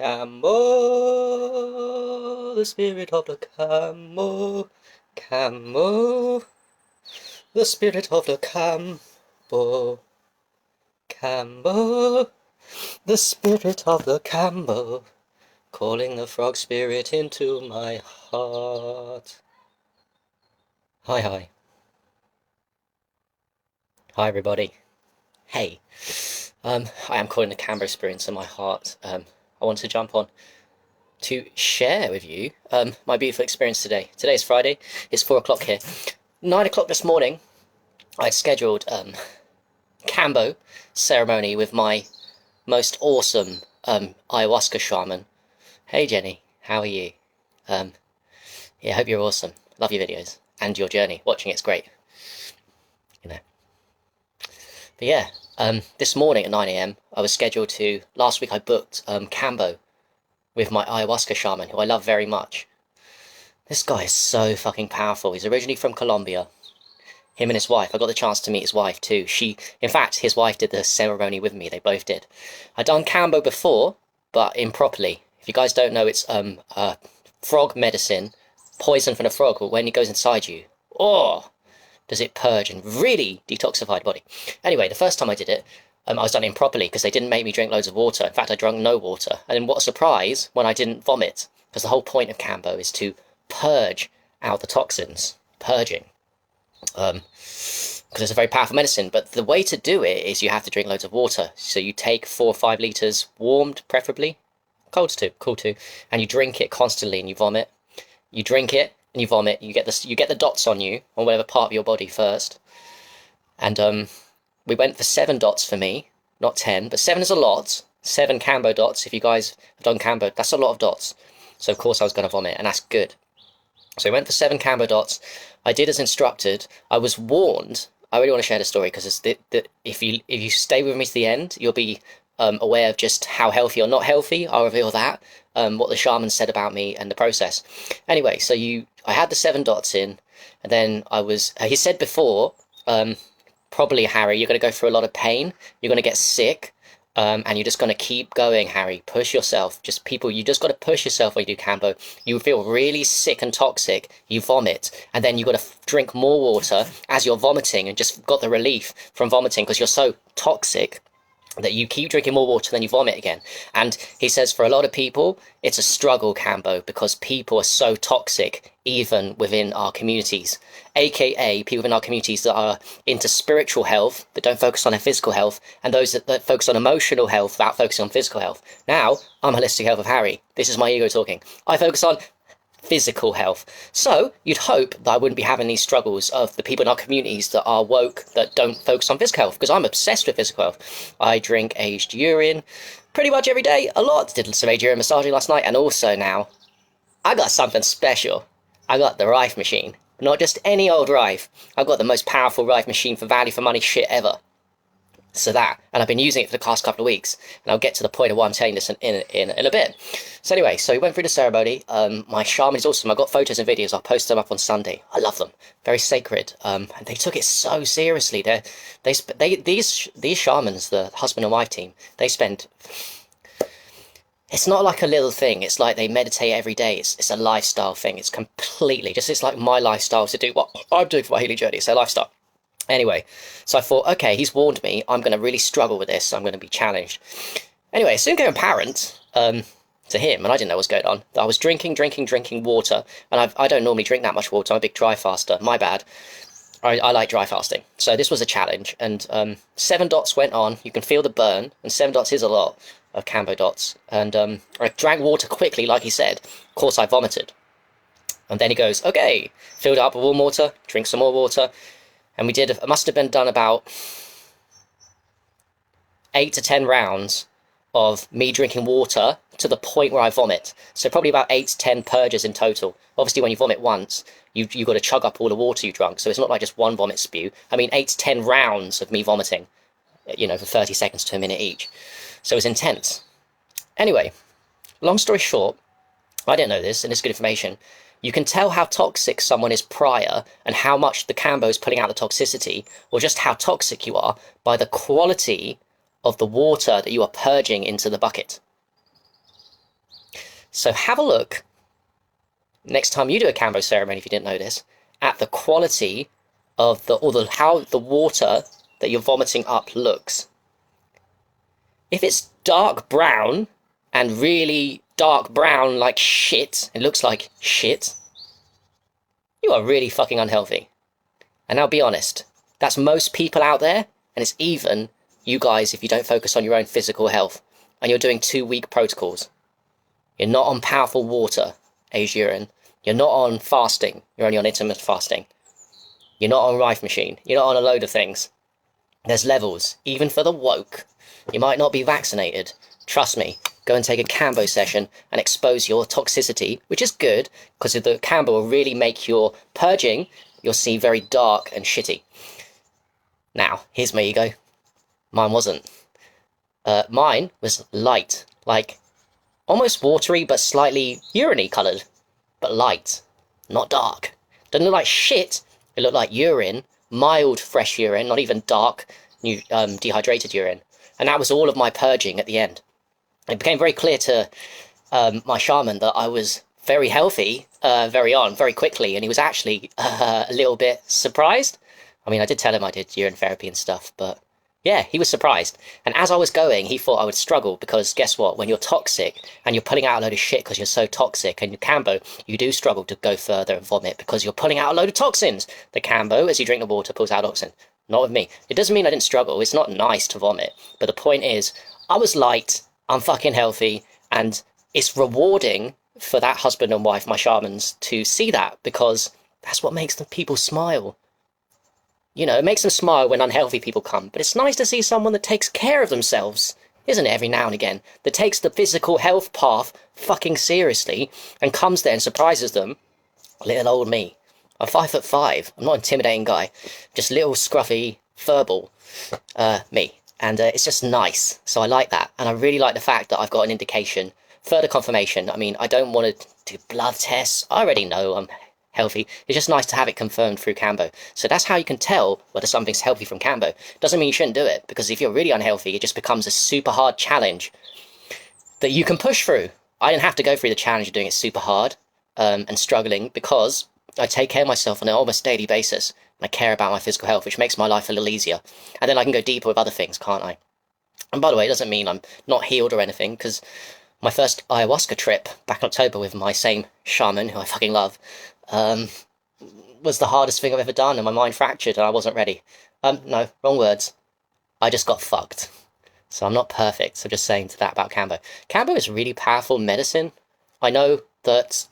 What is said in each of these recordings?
Kambo, the spirit of the Kambo, Kambo, the spirit of the Kambo, Kambo, the spirit of the Kambo, calling the frog spirit into my heart. Hi. Hi everybody. Hey. I am calling the Kambo spirit into my heart. I want to jump on to share with you my beautiful experience today. Today's Friday. It's 4 o'clock here. 9 o'clock this morning, I scheduled Kambo ceremony with my most awesome ayahuasca shaman. Hey Jenny, how are you? Yeah, I hope you're awesome. Love your videos and your journey. Watching it's great. You know. But yeah, this morning at 9 AM, I was scheduled to. Last week I booked Kambo with my ayahuasca shaman, who I love very much. This guy is so fucking powerful. He's originally from Colombia. Him and his wife. I got the chance to meet his wife too. In fact, his wife did the ceremony with me. They both did. I'd done Kambo before, but improperly. If you guys don't know, it's frog medicine, poison from the frog. But when it goes inside you, does it purge and really detoxify the body. Anyway, the first time I did it, I was done improperly because they didn't make me drink loads of water. In fact, I drank no water. And then what a surprise when I didn't vomit, because the whole point of Kambo is to purge out the toxins. Purging. Because it's a very powerful medicine. But the way to do it is you have to drink loads of water. So you take 4 or 5 litres, warmed preferably. Cold's too, cool too. And you drink it constantly and you vomit. You drink it and you vomit. You get the dots on you, on whatever part of your body first. And we went for 7 dots for me, not 10, but 7 is a lot. 7 Kambo dots. If you guys have done Kambo, that's a lot of dots. So of course I was going to vomit, and that's good. So we went for 7 Kambo dots. I did as instructed. I was warned. I really want to share the story because if you stay with me to the end, you'll be aware of just how healthy or not healthy. I'll reveal that. What the shaman said about me and the process. Anyway, so I had the 7 dots in, and then he said before, probably Harry, you're going to go through a lot of pain. You're going to get sick. And you're just going to keep going, Harry. Push yourself. You just got to push yourself when you do Kambo. You feel really sick and toxic. You vomit. And then you got to drink more water as you're vomiting and just got the relief from vomiting because you're so toxic that you keep drinking more water, then you vomit again. And he says for a lot of people, it's a struggle, Kambo, because people are so toxic, even within our communities, aka people in our communities that are into spiritual health, that don't focus on their physical health, and those that focus on emotional health without focusing on physical health. Now, I'm Holistic Health of Harry. This is my ego talking. I focus on physical health. So you'd hope that I wouldn't be having these struggles of the people in our communities that are woke, that don't focus on physical health, because I'm obsessed with physical health. I drink aged urine pretty much every day, a lot. Did some aged urine massaging last night, and also now I got something special. I got the Rife machine. Not just any old Rife. I've got the most powerful Rife machine for value for money shit ever. So and I've been using it for the past couple of weeks, and I'll get to the point of why I'm telling this in a bit. So anyway, so we went through the ceremony. My shaman is awesome. I got photos and videos. I'll post them up on Sunday. I love them. Very sacred. And they took it so seriously. These shamans, the husband and wife team, they spend. It's not like a little thing. It's like they meditate every day. It's a lifestyle thing. It's completely it's like my lifestyle to do what I'm doing for my healing journey. It's a lifestyle. Anyway, so I thought, okay, he's warned me. I'm going to really struggle with this. I'm going to be challenged. Anyway, it soon became apparent to him, and I didn't know what was going on. I was drinking water, and I don't normally drink that much water. I'm a big dry faster. My bad. I like dry fasting. So this was a challenge, and 7 dots went on. You can feel the burn, and 7 dots is a lot of Kambo dots. And I drank water quickly, like he said. Of course, I vomited. And then he goes, okay, filled it up with warm water, drink some more water. And it must have been done about 8 to 10 rounds of me drinking water to the point where I vomit. So probably about 8 to 10 purges in total. Obviously, when you vomit once, you've got to chug up all the water you drunk. So it's not like just one vomit spew. I mean, 8 to 10 rounds of me vomiting, for 30 seconds to a minute each. So it was intense. Anyway, long story short, I didn't know this, and it's good information. You can tell how toxic someone is prior and how much the Kambo is putting out the toxicity, or just how toxic you are, by the quality of the water that you are purging into the bucket. So have a look, next time you do a Kambo ceremony, if you didn't know this, at the quality of how the water that you're vomiting up looks. If it's dark brown, and really dark brown like shit, it looks like shit, you are really fucking unhealthy. And I'll be honest, that's most people out there, and it's even you guys if you don't focus on your own physical health, and you're doing 2 week protocols. You're not on powerful water, aged urine. You're not on fasting. You're only on intermittent fasting. You're not on Rife Machine. You're not on a load of things. There's levels, even for the woke. You might not be vaccinated. Trust me, go and take a Kambo session and expose your toxicity, which is good, because the Kambo will really make your purging, you'll see, very dark and shitty. Now, here's my ego. Mine wasn't. Mine was light, like almost watery, but slightly urine-y coloured, but light, not dark. Doesn't look like shit. It looked like urine, mild fresh urine, not even dark, dehydrated urine. And that was all of my purging at the end. It became very clear to my shaman that I was very healthy very quickly, and he was actually a little bit surprised. I mean, I did tell him I did urine therapy and stuff, but yeah, he was surprised. And as I was going, he thought I would struggle, because guess what? When you're toxic and you're pulling out a load of shit because you're so toxic, and you Kambo, you do struggle to go further and vomit because you're pulling out a load of toxins. The Kambo, as you drink the water, pulls out toxin. Not with me. It doesn't mean I didn't struggle. It's not nice to vomit. But the point is, I was light, I'm fucking healthy, and it's rewarding for that husband and wife, my shamans, to see that, because that's what makes the people smile. You know, it makes them smile when unhealthy people come, but it's nice to see someone that takes care of themselves, isn't it, every now and again, that takes the physical health path fucking seriously and comes there and surprises them. Little old me. I'm 5'5". I'm not an intimidating guy. Just little scruffy furball me. And it's just nice. So I like that. And I really like the fact that I've got an indication, further confirmation. I mean, I don't want to do blood tests. I already know I'm healthy. It's just nice to have it confirmed through Kambo. So that's how you can tell whether something's healthy from Kambo. Doesn't mean you shouldn't do it, because if you're really unhealthy, it just becomes a super hard challenge that you can push through. I didn't have to go through the challenge of doing it super hard and struggling, because I take care of myself on an almost daily basis, and I care about my physical health, which makes my life a little easier. And then I can go deeper with other things, can't I? And by the way, it doesn't mean I'm not healed or anything, because my first ayahuasca trip back in October with my same shaman, who I fucking love, was the hardest thing I've ever done, and my mind fractured and I wasn't ready. No, wrong words. I just got fucked. So I'm not perfect, so just saying to that about Kambo. Kambo is really powerful medicine. I know that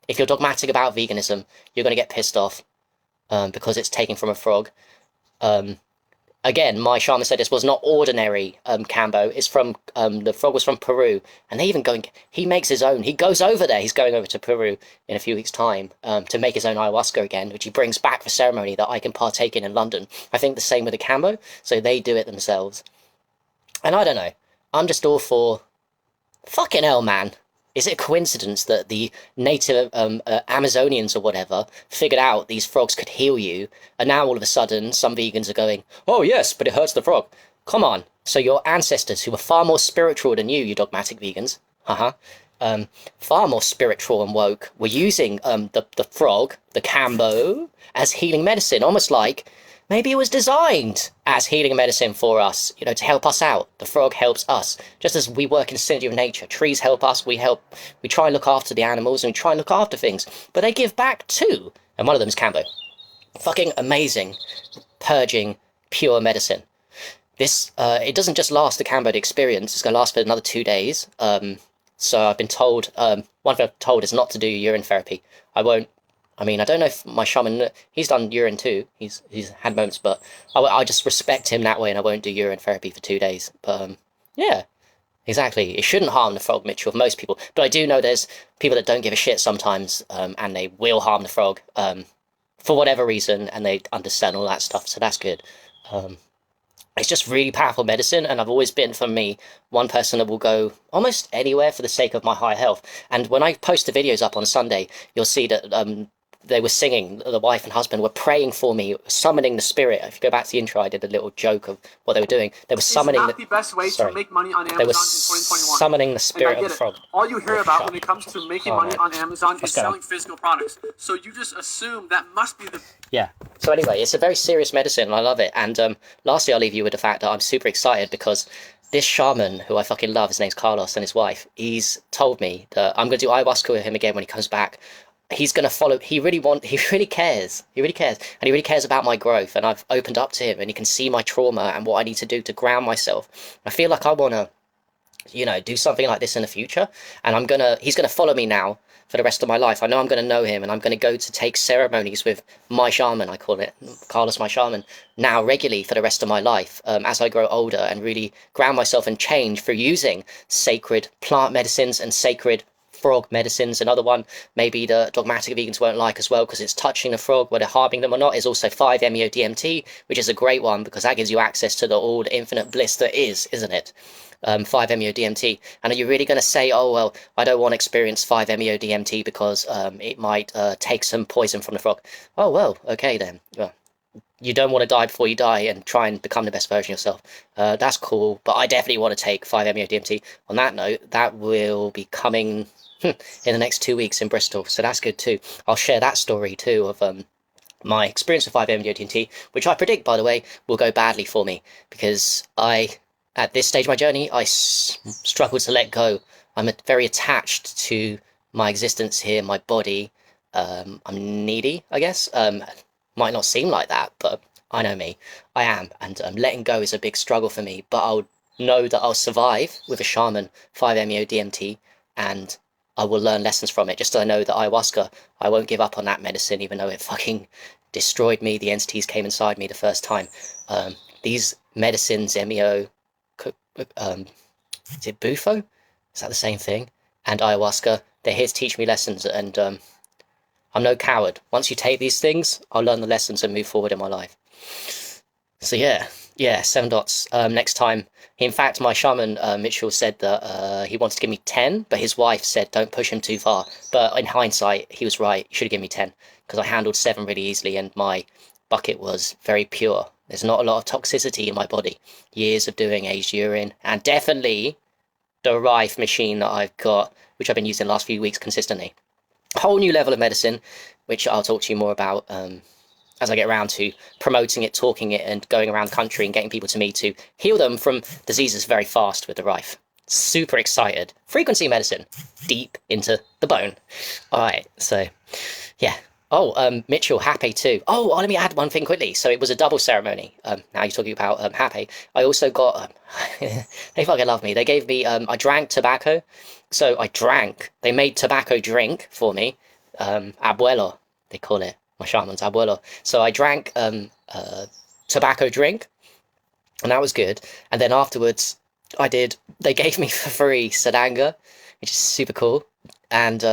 if you're dogmatic about veganism, you're going to get pissed off because it's taken from a frog. Again, my shaman said this was not ordinary Kambo. It's from, the frog was from Peru, and they even he makes his own. He goes over there. He's going over to Peru in a few weeks' time to make his own ayahuasca again, which he brings back for ceremony that I can partake in London. I think the same with the Kambo, so they do it themselves. And I don't know. I'm just all for, fucking hell, man. Is it a coincidence that the native Amazonians or whatever figured out these frogs could heal you, and now all of a sudden some vegans are going, oh yes, but it hurts the frog. Come on. So your ancestors, who were far more spiritual than you dogmatic vegans, far more spiritual and woke, were using the frog, the Kambo, as healing medicine, almost like maybe it was designed as healing medicine for us, you know, to help us out. The frog helps us. Just as we work in synergy with nature. Trees help us, we try and look after the animals, and we try and look after things. But they give back too. And one of them is Kambo. Fucking amazing, purging, pure medicine. This, it doesn't just last the Kambo experience, it's going to last for another 2 days. So I've been told, one thing I've told is not to do urine therapy. I mean, I don't know if my shaman, he's done urine too, he's had moments, but I just respect him that way, and I won't do urine therapy for 2 days. But yeah, exactly. It shouldn't harm the frog, Mitchell, most people. But I do know there's people that don't give a shit sometimes, and they will harm the frog for whatever reason, and they understand all that stuff, so that's good. It's just really powerful medicine, and I've always been, for me, one person that will go almost anywhere for the sake of my high health. And when I post the videos up on Sunday, you'll see that they were singing, the wife and husband were praying for me, summoning the spirit. If you go back to the intro, I did a little joke of what they were doing. They were summoning the best way to make money on Amazon they were in 2021. Summoning the spirit of the frog. All you hear about when it comes to making money on Amazon is selling physical products. So you just assume that must be the... Yeah. So anyway, it's a very serious medicine, and I love it. And lastly, I'll leave you with the fact that I'm super excited because this shaman, who I fucking love, his name's Carlos, and his wife, he's told me that I'm going to do ayahuasca with him again when he comes back. He's going to follow, he really cares, and he really cares about my growth, and I've opened up to him, and he can see my trauma and what I need to do to ground myself. I feel like I want to, you know, do something like this in the future, and he's going to follow me now for the rest of my life. I know I'm going to know him, and I'm going to go to take ceremonies with my shaman, I call it, Carlos my shaman, now regularly for the rest of my life, as I grow older, and really ground myself and change through using sacred plant medicines and sacred frog medicines. Another one maybe the dogmatic vegans won't like as well, because it's touching the frog, whether harming them or not, is also 5-MeO-DMT, which is a great one because that gives you access to the all infinite bliss that is, isn't it? 5-MeO-DMT. And are you really going to say, oh well, I don't want to experience 5-MeO-DMT because it might take some poison from the frog? Oh well, okay then. Well, you don't want to die before you die and try and become the best version of yourself. That's cool, but I definitely want to take 5-MeO-DMT. On that note, that will be coming in the next 2 weeks in Bristol, so that's good too. I'll share that story too of my experience with 5-MeO-DMT, which I predict, by the way, will go badly for me, because at this stage of my journey, I struggle to let go. I'm very attached to my existence here, my body. I'm needy, I guess. Might not seem like that, but I know me. I am, and letting go is a big struggle for me, but I'll know that I'll survive with a shaman, 5-MeO-DMT, and I will learn lessons from it, just so I know that ayahuasca, I won't give up on that medicine, even though it fucking destroyed me. The entities came inside me the first time. These medicines, MEO, is it Bufo? Is that the same thing? And ayahuasca, they're here to teach me lessons, and I'm no coward. Once you take these things, I'll learn the lessons and move forward in my life. So yeah, 7 dots. Next time, in fact, my shaman, Mitchell, said that he wanted to give me 10, but his wife said don't push him too far. But in hindsight, he was right. He should have given me 10, because I handled 7 really easily, and my bucket was very pure. There's not a lot of toxicity in my body. Years of doing aged urine, and definitely the Rife machine that I've got, which I've been using the last few weeks consistently. A whole new level of medicine, which I'll talk to you more about as I get around to promoting it, talking it, and going around the country and getting people to me to heal them from diseases very fast with the Rife. Super excited. Frequency medicine, deep into the bone. All right, so yeah. Oh, Mitchell, happy too. Oh, let me add one thing quickly. So it was a double ceremony. Now you're talking about happy. I also got, they fucking love me. They gave me, I drank tobacco. So they made tobacco drink for me. Abuelo, they call it. My shaman's abuelo. So I drank tobacco drink, and that was good. And then afterwards, they gave me for free Sananga, which is super cool. And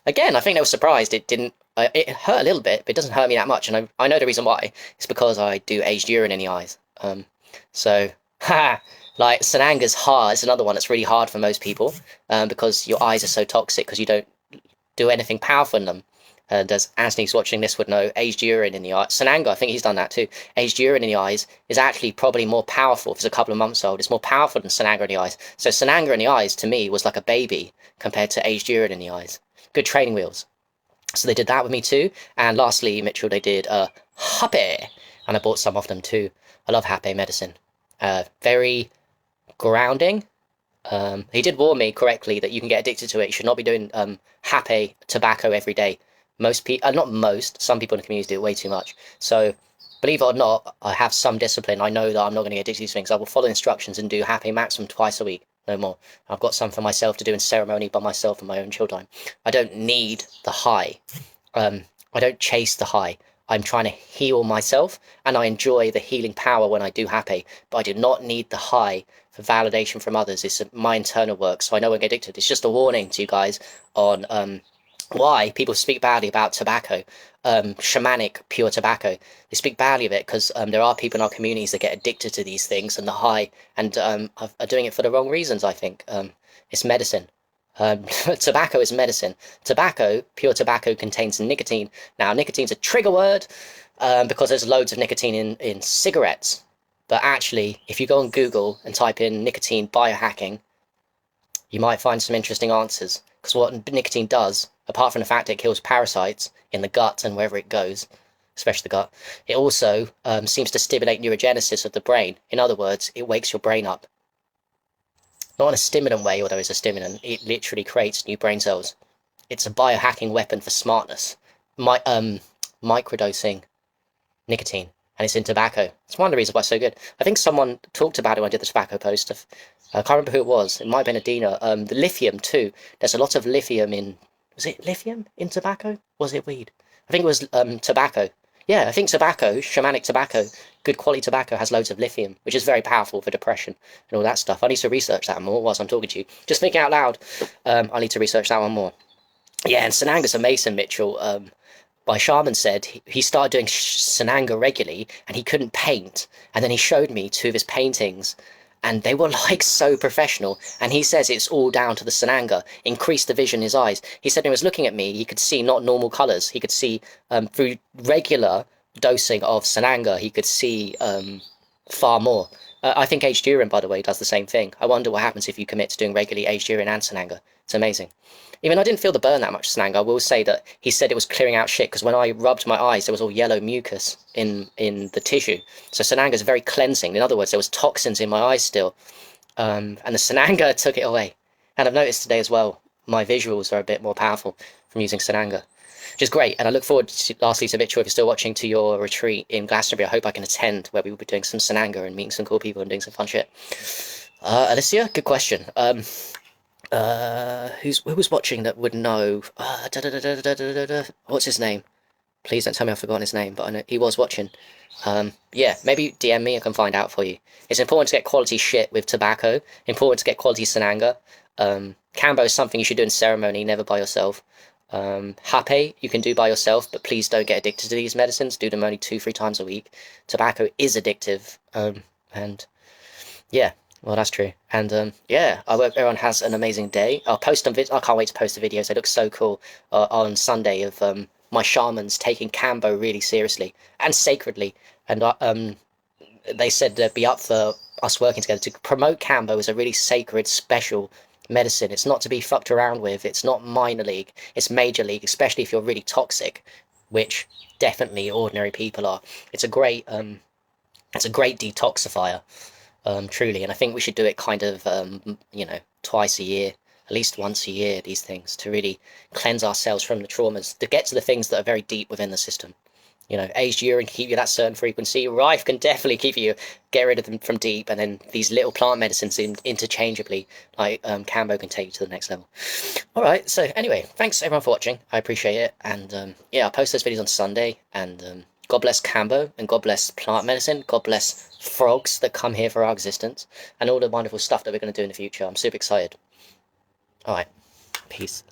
again, I think they were surprised it didn't. It hurt a little bit, but it doesn't hurt me that much, and I know the reason why. It's because I do aged urine in the eyes. So, like Sananga's hard. It's another one that's really hard for most people, because your eyes are so toxic because you don't do anything powerful in them. And as Anthony's watching this would know, aged urine in the eye. Sananga, I think he's done that too. Aged urine in the eyes is actually probably more powerful. If it's a couple of months old, it's more powerful than Sananga in the eyes. So Sananga in the eyes, to me, was like a baby compared to aged urine in the eyes. Good training wheels. So they did that with me too. And lastly, Mitchell, they did Happy. And I bought some of them too. I love Happy medicine. Very grounding. He did warn me correctly that you can get addicted to it. You should not be doing Happy tobacco every day. Most people, some people in the community do it way too much. So believe it or not, I have some discipline. I know that I'm not going to get addicted to these things. I will follow instructions and do Happy maximum twice a week. No more. I've got some for myself to do in ceremony by myself and my own chill time. I don't need the high. I don't chase the high. I'm trying to heal myself, and I enjoy the healing power when I do Happy, but I do not need the high for validation from others. It's my internal work, so I know I get addicted. It's just a warning to you guys on why people speak badly about tobacco, shamanic pure tobacco. They speak badly of it because there are people in our communities that get addicted to these things and the high, and are doing it for the wrong reasons, I think. It's medicine. Tobacco is medicine. Tobacco, pure tobacco, contains nicotine. Now, nicotine's a trigger word because there's loads of nicotine in cigarettes. But actually, if you go on Google and type in nicotine biohacking, you might find some interesting answers. Because what nicotine does, apart from the fact it kills parasites in the gut and wherever it goes, especially the gut, it also seems to stimulate neurogenesis of the brain. In other words, it wakes your brain up. Not in a stimulant way, although it's a stimulant. It literally creates new brain cells. It's a biohacking weapon for smartness. Microdosing nicotine, and it's in tobacco. It's one of the reasons why it's so good. I think someone talked about it when I did the tobacco post. I can't remember who it was. It might have been Adina. The lithium too. There's a lot of lithium in. Was it lithium in tobacco? Or was it weed? I think it was tobacco. Yeah, I think tobacco, shamanic tobacco, good quality tobacco has loads of lithium, which is very powerful for depression and all that stuff. I need to research that more whilst I'm talking to you. Just thinking out loud, I need to research that one more. Yeah, and Sananga's a Mason, Mitchell. My shaman said he started doing Sananga regularly and he couldn't paint. And then he showed me two of his paintings and they were like so professional. And he says it's all down to the Sananga, increased the vision in his eyes. He said when he was looking at me, he could see not normal colours. He could see through regular dosing of Sananga, he could see far more. I think aged urine, by the way, does the same thing. I wonder what happens if you commit to doing regularly aged urine and Sananga. It's amazing. Even I didn't feel the burn that much, Sananga. I will say that he said it was clearing out shit, because when I rubbed my eyes, there was all yellow mucus in the tissue. So Sananga is very cleansing. In other words, there was toxins in my eyes still. And the Sananga took it away. And I've noticed today as well, my visuals are a bit more powerful from using Sananga, which is great. And I look forward, lastly, to Mitchell, if you're still watching, to your retreat in Glastonbury. I hope I can attend, where we will be doing some Sananga and meeting some cool people and doing some fun shit. Alicia, good question. Who was watching that would know? What's his name? Please don't tell me I've forgotten his name, but I know he was watching. Yeah, maybe DM me, I can find out for you. It's important to get quality shit with tobacco, important to get quality Sananga. Kambo is something you should do in ceremony, never by yourself. Hape, you can do by yourself, but please don't get addicted to these medicines. Do them only 2-3 times a week. Tobacco is addictive, and yeah. Well, that's true. And yeah, I hope everyone has an amazing day. I'll post them. I can't wait to post the videos. They look so cool on Sunday of my shamans taking Kambo really seriously and sacredly. And they said they'd be up for us working together to promote Kambo as a really sacred, special medicine. It's not to be fucked around with. It's not minor league. It's major league, especially if you're really toxic, which definitely ordinary people are. It's a great detoxifier. Truly, and I think we should do it kind of, twice a year, at least once a year, these things, to really cleanse ourselves from the traumas, to get to the things that are very deep within the system. Aged urine can keep you at that certain frequency. Rife can definitely keep you, get rid of them from deep, and then these little plant medicines interchangeably, like Kambo, can take you to the next level. Alright, so anyway, thanks everyone for watching, I appreciate it, and yeah, I'll post those videos on Sunday, and God bless Kambo, and God bless plant medicine, God bless frogs that come here for our existence, and all the wonderful stuff that we're going to do in the future. I'm super excited. Alright, peace.